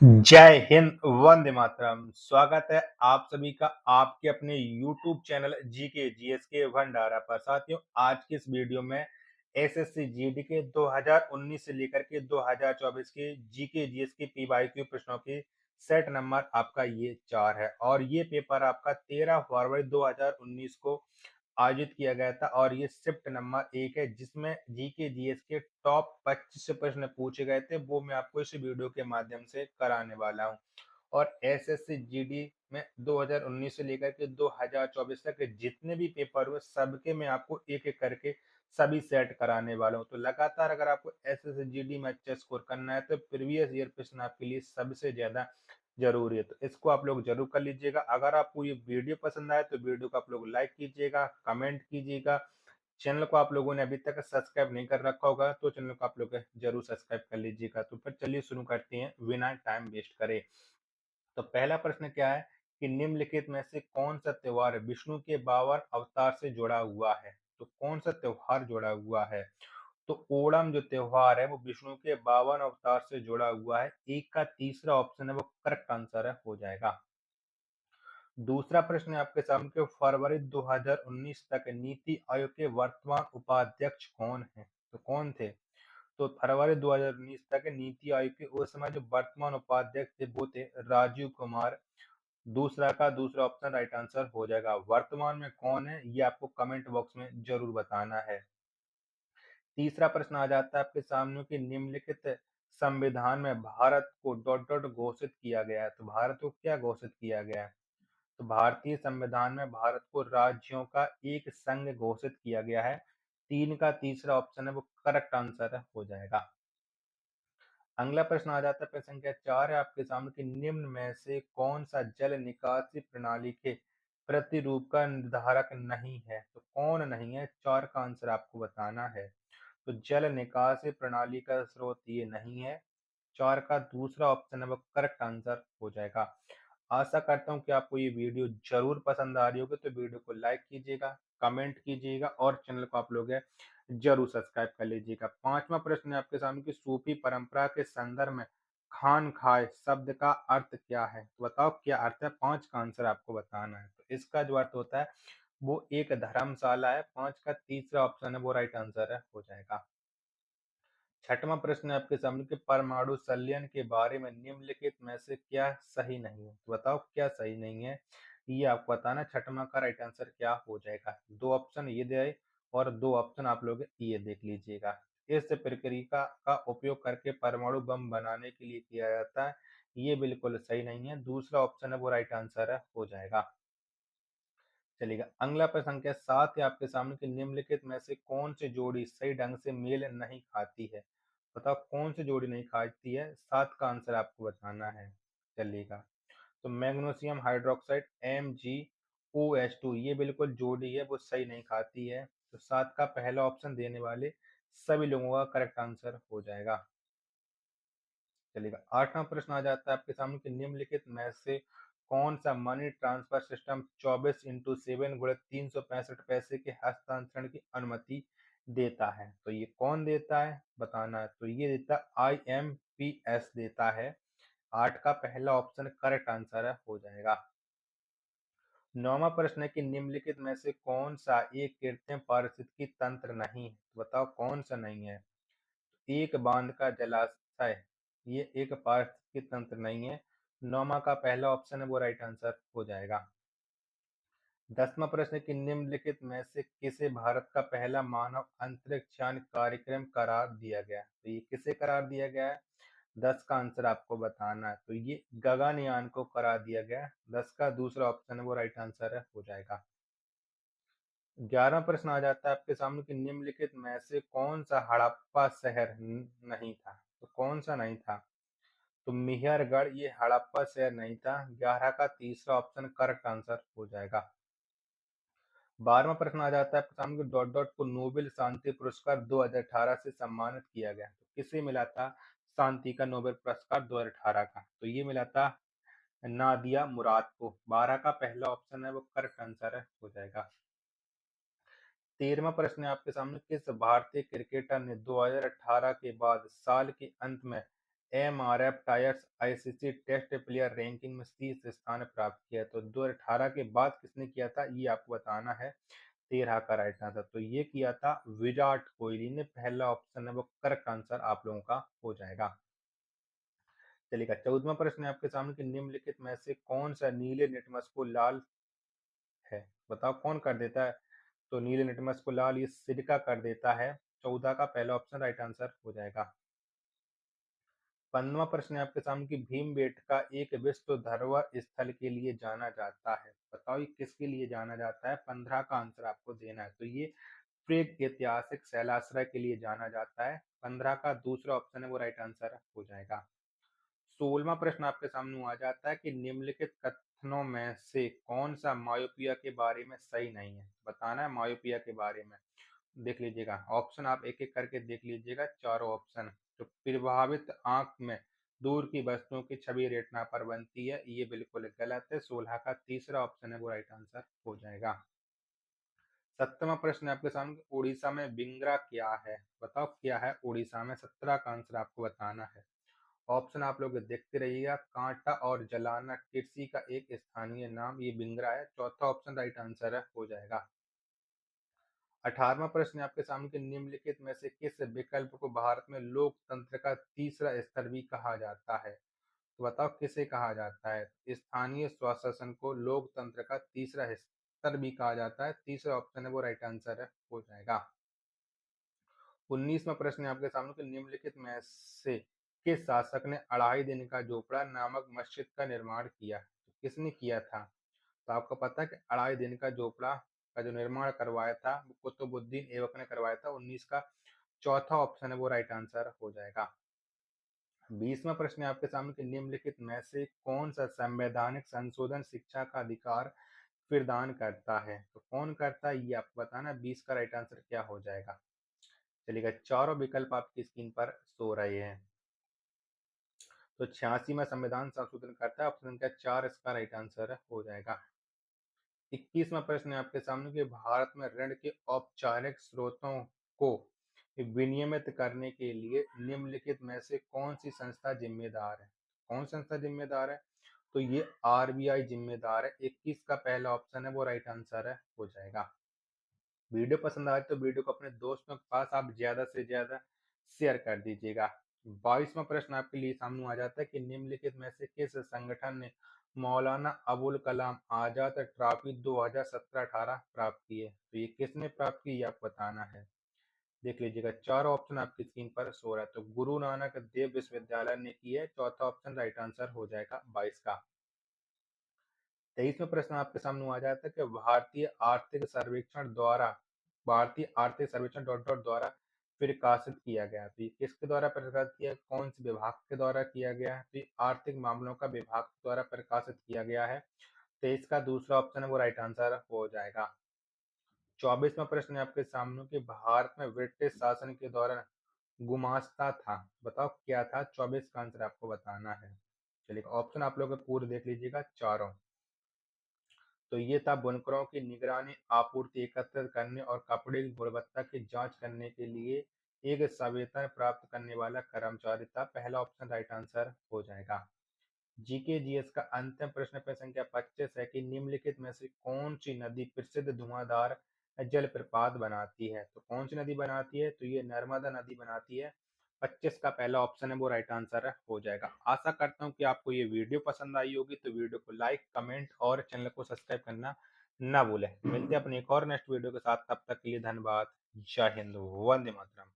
जय हिंद, वंदे मातरम। स्वागत है आप सभी का आपके अपने YouTube चैनल जीके जीएस के भंडारा पर। साथियों, आज की इस वीडियो में एसएससी जीडी के 2019 से लेकर के 2024 के जीके जीएस के पीवाईक्यू प्रश्नों की सेट नंबर आपका ये 4 है और ये पेपर आपका 13 फरवरी 2019 को आयोजित किया गया था और ये शिफ्ट नंबर 1 है, जिसमें जीके जीएस के टॉप 25 प्रश्न पूछे गए थे। वो मैं आपको इस वीडियो के माध्यम से कराने वाला हूँ और एसएससी जीडी में 2019 से लेकर के 2024 तक जितने भी पेपर हुए सबके मैं आपको एक एक करके सभी सेट कराने वाला हूँ। तो लगातार अगर आपको एसएससी जीडी में अच्छा स्कोर करना है तो प्रीवियस ईयर प्रश्न आपके लिए सबसे ज्यादा जरूरी है, तो इसको आप लोग जरूर कर लीजिएगा। अगर आपको ये वीडियो पसंद आए तो वीडियो को आप लोग लाइक कीजिएगा, कमेंट कीजिएगा। चैनल को आप लोगों ने अभी तक सब्सक्राइब नहीं कर रखा होगा तो चैनल को आप लोग जरूर सब्सक्राइब कर लीजिएगा। तो फिर चलिए शुरू करते हैं बिना टाइम वेस्ट करे। तो पहला प्रश्न क्या है कि निम्नलिखित में से कौन सा त्योहार विष्णु के 52 अवतार से जुड़ा हुआ है? तो कौन सा त्योहार जुड़ा हुआ है? तो ओणम जो त्योहार है वो विष्णु के 52 अवतार से जुड़ा हुआ है। एक का तीसरा ऑप्शन है वो करेक्ट आंसर है, हो जाएगा। दूसरा प्रश्न है आपके सामने कि फरवरी 2019 तक नीति आयोग के वर्तमान उपाध्यक्ष कौन है? तो कौन थे? तो फरवरी 2019 तक नीति आयोग के उस समय जो वर्तमान उपाध्यक्ष थे वो थे राजीव कुमार। दूसरा ऑप्शन राइट आंसर हो जाएगा। वर्तमान में कौन है ये आपको कमेंट बॉक्स में जरूर बताना है। तीसरा प्रश्न आ जाता है आपके सामने कि निम्नलिखित संविधान में भारत को डॉट डॉट घोषित किया गया है। तो भारत को क्या घोषित किया गया है? तो भारतीय संविधान में भारत को राज्यों का एक संघ घोषित किया गया है। तीन का तीसरा ऑप्शन है वो करेक्ट आंसर है, हो जाएगा। अगला प्रश्न आ जाता है प्रश्न संख्या 4 है आपके सामने कि निम्न में से कौन सा जल निकासी प्रणाली के प्रतिरूप का निर्धारक नहीं है? तो कौन नहीं है? 4 का आंसर आपको बताना है। तो जल निकासी प्रणाली का स्रोत ये नहीं है। 4 का दूसरा ऑप्शन है वो करेक्ट आंसर हो जाएगा। आशा करता हूँ कि आपको ये वीडियो जरूर पसंद आ रही होगी, तो वीडियो को लाइक कीजिएगा, कमेंट कीजिएगा और चैनल को आप लोग जरूर सब्सक्राइब कर लीजिएगा। पांचवा प्रश्न है आपके सामने कि सूफी परंपरा के संदर्भ में खान खाए शब्द का अर्थ क्या है? तो बताओ क्या अर्थ है? 5 का आंसर आपको बताना है। तो इसका जो अर्थ होता है वो एक धर्मशाला है। 5 का तीसरा ऑप्शन है वो राइट आंसर है, हो जाएगा। छठवां प्रश्न है आपके सामने कि परमाणु संलयन के बारे में निम्नलिखित में से क्या सही नहीं है? तो बताओ क्या सही नहीं है, ये आपको बताना। छठवां का राइट आंसर क्या हो जाएगा? दो ऑप्शन ये दे और दो ऑप्शन आप लोग ये देख लीजिएगा। इस प्रक्रिया का उपयोग करके परमाणु बम बनाने के लिए किया जाता है, ये बिल्कुल सही नहीं है। दूसरा ऑप्शन है वो राइट आंसर है, हो जाएगा। चलेगा। अगला प्रश्न संख्या 7 है आपके सामने कि निम्नलिखित में से कौन सी जोड़ी सही ढंग से मेल नहीं खाती है? बताओ कौन सी जोड़ी नहीं खाती है? 7 का आंसर आपको बताना है। चलिएगा। तो मैग्नीशियम हाइड्रोक्साइड MgOH2 ये बिल्कुल जोड़ी है वो सही नहीं खाती है। तो 7 का पहला ऑप्शन देने वाले सभी लोगों का करेक्ट आंसर हो जाएगा। चलेगा। आठवां प्रश्न आ जाता है आपके सामने कि निम्नलिखित में से कौन सा मनी ट्रांसफर सिस्टम 24/7 गुणित 365 पैसे के हस्तांतरण की अनुमति देता है? तो ये कौन देता है बताना है। तो ये देता IMPS देता है। 8 का पहला ऑप्शन करेक्ट आंसर है, हो जाएगा। नौवां प्रश्न है कि निम्नलिखित में से कौन सा एक कृत्रिम पारिस्थितिकी तंत्र नहीं है? तो बताओ कौन सा नहीं है। एक बांध का जलाशय ये एक पारिस्थितिकी तंत्र नहीं है। नौमा का पहला ऑप्शन है वो राइट आंसर हो जाएगा। 10वां प्रश्न है कि निम्नलिखित में से किसे भारत का पहला मानव अंतरिक्ष यान कार्यक्रम करार दिया गया? तो ये किसे करार दिया गया है? 10 का आंसर आपको बताना है। तो ये गगनयान को करार दिया गया है। 10 का दूसरा ऑप्शन है वो राइट आंसर है, हो जाएगा। 11वां प्रश्न आ जाता है आपके सामने कि निम्नलिखित में से कौन सा हड़प्पा शहर नहीं था? तो कौन सा नहीं था? तो मेहरगढ़ ये हड़प्पा शहर नहीं था। 11 का तीसरा ऑप्शन करेक्ट आंसर हो जाएगा। 12वां प्रश्न आ जाता है आपके सामने कि डॉट डॉट को नोबेल शांति पुरस्कार 2018 से सम्मानित किया गया। तो किसे मिला था शांति का नोबेल पुरस्कार 2018 का? तो ये मिला था नादिया मुराद को। 12 का पहला ऑप्शन है वो करेक्ट आंसर है, हो जाएगा। 13वां प्रश्न है आपके सामने किस भारतीय क्रिकेटर ने 2018 के बाद साल के अंत में MRF tyres ICC test player ranking में 30 स्थान प्राप्त किया। तो 2018 के बाद किसने किया था ये आपको बताना है। 13 का राइट आंसर तो ये किया था विराट कोहली ने। पहला ऑप्शन है वो करेक्ट आंसर आप लोगों का हो जाएगा। चलिएगा 14वां प्रश्न है आपके सामने कि निम्नलिखित में से कौन सा नीले लिटमस को लाल है। बताओ कौन कर देता है। तो नीले लिटमस को लाल ये सिरका कर देता है। 14 का पहला ऑप्शन राइट आंसर हो जाएगा। 15वां प्रश्न है आपके सामने कि भीमबेटका एक विश्व धरोहर स्थल के लिए जाना जाता है। बताओ ये किसके लिए जाना जाता है। 15 का आंसर आपको देना है। तो ये प्रेग ऐतिहासिक शैलाश्रय के लिए जाना जाता है। 15 का दूसरा ऑप्शन है वो राइट आंसर हो जाएगा। 16वां प्रश्न आपके सामने आ जाता है कि निम्नलिखित कथनों में से कौन सा मायोपिया के बारे में सही नहीं है। बताना है मायोपिया के बारे में। देख लीजिएगा ऑप्शन आप एक एक करके देख लीजिएगा चारों ऑप्शन। तो प्रभावित आंख में दूर की वस्तुओं की छवि रेटिना पर बनती है ये बिल्कुल गलत है। 16 का तीसरा ऑप्शन है वो राइट आंसर हो जाएगा। 17वां प्रश्न है आपके सामने उड़ीसा में बिंगरा क्या है। बताओ क्या है उड़ीसा में। 17 का आंसर आपको बताना है। ऑप्शन आप लोग देखते रहिएगा। कांटा और जलाना कृषि का एक स्थानीय नाम ये बिंगरा है। चौथा ऑप्शन राइट आंसर है हो जाएगा। 18वां प्रश्न है आपके सामने कि निम्नलिखित में से किस विकल्प को भारत में लोकतंत्र का तीसरा स्तर भी कहा जाता है। तो बताओ किसे कहा जाता है। स्थानीय स्वशासन को लोकतंत्र का तीसरा स्तर भी कहा जाता है। तीसरा ऑप्शन है वो राइट आंसर है हो जाएगा। 19वां प्रश्न है आपके सामने कि निम्नलिखित में से किस शासक ने अढ़ाई दिन का झोपड़ा नामक मस्जिद का निर्माण किया। तो किसने किया था। तो आपको पता है कि अढ़ाई दिन का झोपड़ा का जो निर्माण करवाया था वो कुतुबुद्दीन ऐबक ने करवाया था। 19 का चौथा ऑप्शन है वो राइट आंसर हो जाएगा। 20वां प्रश्न है आपके सामने कि निम्नलिखित में से कौन सा संवैधानिक संशोधन शिक्षा का अधिकार प्रदान करता है। तो कौन करता है ये आपको बताना है। 20 का राइट आंसर क्या हो जाएगा। चलिएगा चारों विकल्प आपकी स्क्रीन पर सो रहे हैं। तो 86वां संविधान संशोधन करता है। ऑप्शन संख्या 4 इसका राइट आंसर हो जाएगा। 21वां प्रश्न है आपके सामने कि भारत में ऋण के औपचारिक स्रोतों को विनियमित करने के लिए निम्नलिखित में से कौन सी संस्था जिम्मेदार है। कौन संस्था जिम्मेदार है। तो ये आरबीआई जिम्मेदार है। 21 का पहला ऑप्शन है वो राइट आंसर है हो जाएगा। वीडियो पसंद आए तो वीडियो को अपने दोस्तों के पास आप ज्यादा से ज्यादा शेयर कर दीजिएगा। 22वां प्रश्न आपके लिए सामने आ जाता है कि निम्नलिखित में से किस संगठन ने मौलाना अबुल कलाम आजाद ट्रॉफी 2017-18 प्राप्त की है। तो ये किसने प्राप्त की ये आपको बताना है। देख लीजिएगा चार ऑप्शन आपकी स्क्रीन पर शो रहा है। तो गुरु नानक देव विश्वविद्यालय ने की है। चौथा ऑप्शन राइट आंसर हो जाएगा 22 का। 23वां प्रश्न आपके सामने आ जाता है कि भारतीय आर्थिक सर्वेक्षण डॉट डॉट द्वारा प्रकाशित किया गया। तो ये किसके द्वारा प्रकाशित किया। कौन से विभाग के द्वारा किया गया है। तो ये आर्थिक मामलों का विभाग द्वारा प्रकाशित किया गया है। 23 का दूसरा ऑप्शन है वो राइट आंसर हो जाएगा। 24वां प्रश्न है आपके सामने कि भारत में ब्रिटिश शासन के दौरान गुमास्ता था। बताओ क्या था। 24 का आंसर आपको बताना है। चलिए ऑप्शन आप लोग पूरे देख लीजिएगा चारों। तो ये था बुनकरों की निगरानी आपूर्ति एकत्रित करने और कपड़े की गुणवत्ता की जांच करने के लिए एक सवेतन प्राप्त करने वाला कर्मचारी था। पहला ऑप्शन राइट आंसर हो जाएगा। जीके जीएस का अंतिम प्रश्न पे संख्या 25 है कि निम्नलिखित में से कौन सी नदी प्रसिद्ध धुआंधार जलप्रपात बनाती है। तो कौन सी नदी बनाती है। तो ये नर्मदा नदी बनाती है। 25 का पहला ऑप्शन है वो राइट आंसर हो जाएगा। आशा करता हूँ कि आपको ये वीडियो पसंद आई होगी। तो वीडियो को लाइक कमेंट और चैनल को सब्सक्राइब करना ना भूलें। मिलते हैं अपने एक और नेक्स्ट वीडियो के साथ। तब तक के लिए धन्यवाद। जय हिंद वंदे मातरम।